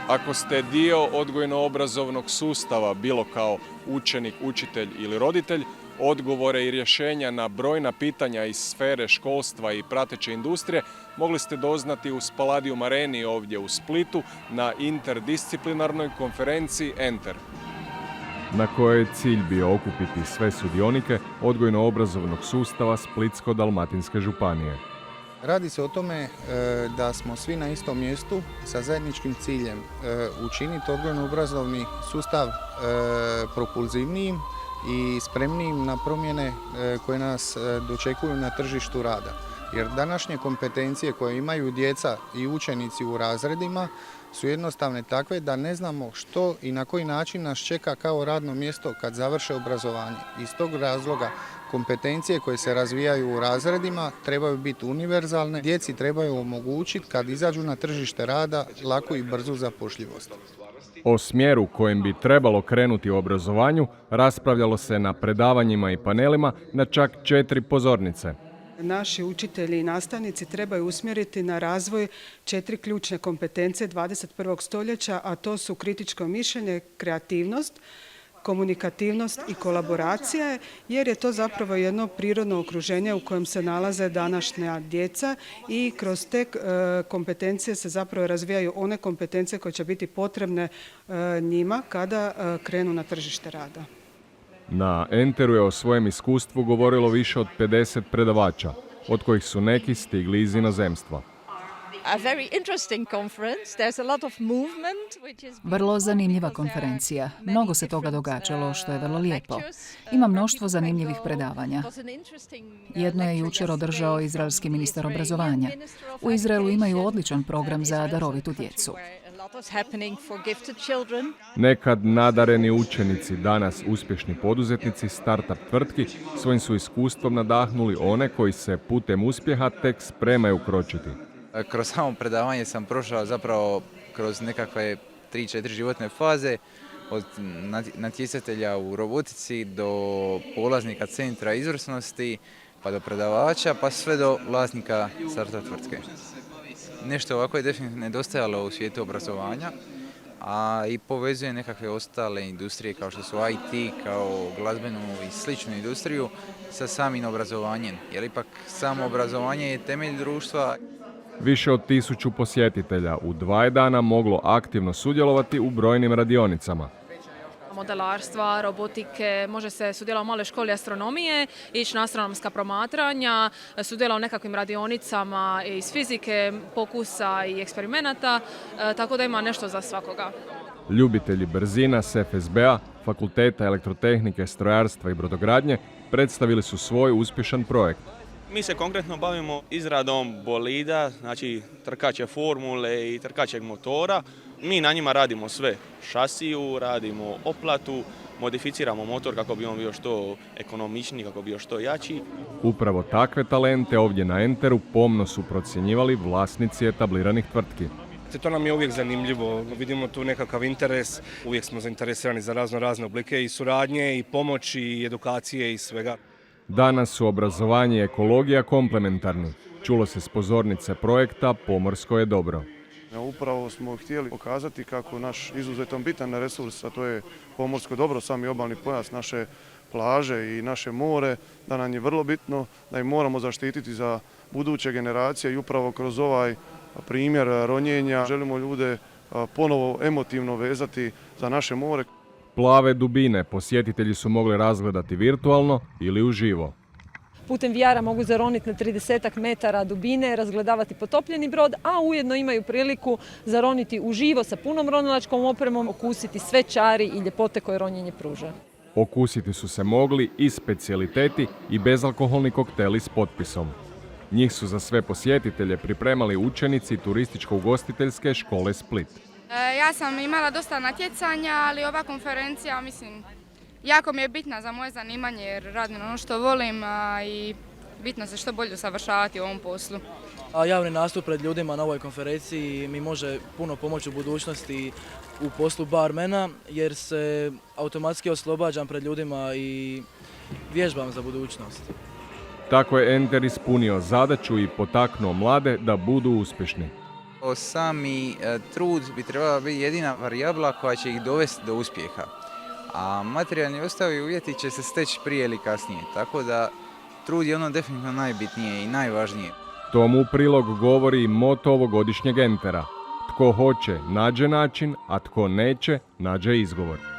Ako ste dio odgojno-obrazovnog sustava, bilo kao učenik, učitelj ili roditelj, odgovore i rješenja na brojna pitanja iz sfere školstva i prateće industrije mogli ste doznati u Spaladium Areni ovdje u Splitu na interdisciplinarnoj konferenciji Enter, na kojoj je cilj bio okupiti sve sudionike odgojno-obrazovnog sustava Splitsko-dalmatinske županije. Radi se o tome da smo svi na istom mjestu sa zajedničkim ciljem učiniti odgojno-obrazovni sustav propulzivnijim i spremnijim na promjene koje nas dočekuju na tržištu rada. Jer današnje kompetencije koje imaju djeca i učenici u razredima su jednostavne takve da ne znamo što i na koji način nas čeka kao radno mjesto kad završe obrazovanje. Iz tog razloga kompetencije koje se razvijaju u razredima trebaju biti univerzalne. Djeci trebaju omogućiti kad izađu na tržište rada laku i brzu zapošljivost. O smjeru kojem bi trebalo krenuti u obrazovanju raspravljalo se na predavanjima i panelima na čak 4 pozornice. Naši učitelji i nastavnici trebaju usmjeriti na razvoj 4 ključne kompetencije 21. stoljeća, a to su kritičko mišljenje, kreativnost, komunikativnost i kolaboracija, jer je to zapravo jedno prirodno okruženje u kojem se nalaze današnja djeca i kroz te kompetencije se zapravo razvijaju one kompetencije koje će biti potrebne njima kada krenu na tržište rada. Na Enteru je o svojem iskustvu govorilo više od 50 predavača, od kojih su neki stigli iz inozemstva. Vrlo zanimljiva konferencija. Mnogo se toga događalo, što je vrlo lijepo. Ima mnoštvo zanimljivih predavanja. Jedno je jučer održao izraelski ministar obrazovanja. U Izraelu imaju odličan program za darovitu djecu. Nekad nadareni učenici, danas uspješni poduzetnici start-up tvrtki, svojim su iskustvom nadahnuli one koji se putem uspjeha tek spremaju kročiti. Kroz samo predavanje sam prošao zapravo kroz nekakve 3-4 životne faze, od natjecatelja u robotici do polaznika centra izvrsnosti, pa do predavača, pa sve do vlasnika startup tvrtke. Nešto ovako je definitivno nedostajalo u svijetu obrazovanja, a i povezuje nekakve ostale industrije kao što su IT, kao glazbenu i sličnu industriju sa samim obrazovanjem, jer ipak samo obrazovanje je temelj društva. Više od 1000 posjetitelja u 2 dana moglo aktivno sudjelovati u brojnim radionicama. Modelarstva, robotike, može se sudjelovati u maloj školi astronomije, ići na astronomska promatranja, sudjelovati u nekakvim radionicama iz fizike, pokusa i eksperimenata, tako da ima nešto za svakoga. Ljubitelji brzina s FSB-a, Fakulteta elektrotehnike, strojarstva i brodogradnje predstavili su svoj uspješan projekt. Mi se konkretno bavimo izradom bolida, znači trkaće formule i trkaćeg motora. Mi na njima radimo sve, šasiju, radimo oplatu, modificiramo motor kako bi on bio što ekonomičniji, kako bi bio što jači. Upravo takve talente ovdje na Enteru pomno su procjenjivali vlasnici etabliranih tvrtki. To nam je uvijek zanimljivo, vidimo tu nekakav interes, uvijek smo zainteresirani za razne oblike i suradnje i pomoći i edukacije i svega. Danas su obrazovanje i ekologija komplementarni. Čulo se s pozornice projekta Pomorsko je dobro. Upravo smo htjeli pokazati kako naš izuzetno bitan resurs, a to je pomorsko dobro, sami obalni pojas, naše plaže i naše more, da nam je vrlo bitno, da ih moramo zaštititi za buduće generacije i upravo kroz ovaj primjer ronjenja želimo ljude ponovo emotivno vezati za naše more. Plave dubine posjetitelji su mogli razgledati virtualno ili uživo. Putem VR-a mogu zaroniti na 30 metara dubine, razgledavati potopljeni brod, a ujedno imaju priliku zaroniti uživo sa punom ronilačkom opremom, okusiti sve čari i ljepote koje ronjenje pruža. Okusiti su se mogli i specijaliteti i bezalkoholni kokteli s potpisom. Njih su za sve posjetitelje pripremali učenici turističko-ugostiteljske škole Split. Ja sam imala dosta natjecanja, ali ova konferencija, mislim, jako mi je bitna za moje zanimanje jer radim ono što volim i bitno se što bolje usavršavati u ovom poslu. Javni nastup pred ljudima na ovoj konferenciji mi može puno pomoći u budućnosti u poslu barmena jer se automatski oslobađam pred ljudima i vježbam za budućnost. Tako je Enter ispunio zadaću i potaknuo mlade da budu uspješni. Sami trud bi trebala biti jedina varijabla koja će ih dovesti do uspjeha. A materijalni ostali uvjeti će se steći prije ili kasnije. Tako da trud je ono definitivno najbitnije i najvažnije. Tomu u prilog govori i moto ovogodišnjeg Entera. Tko hoće, nađe način, a tko neće, nađe izgovor.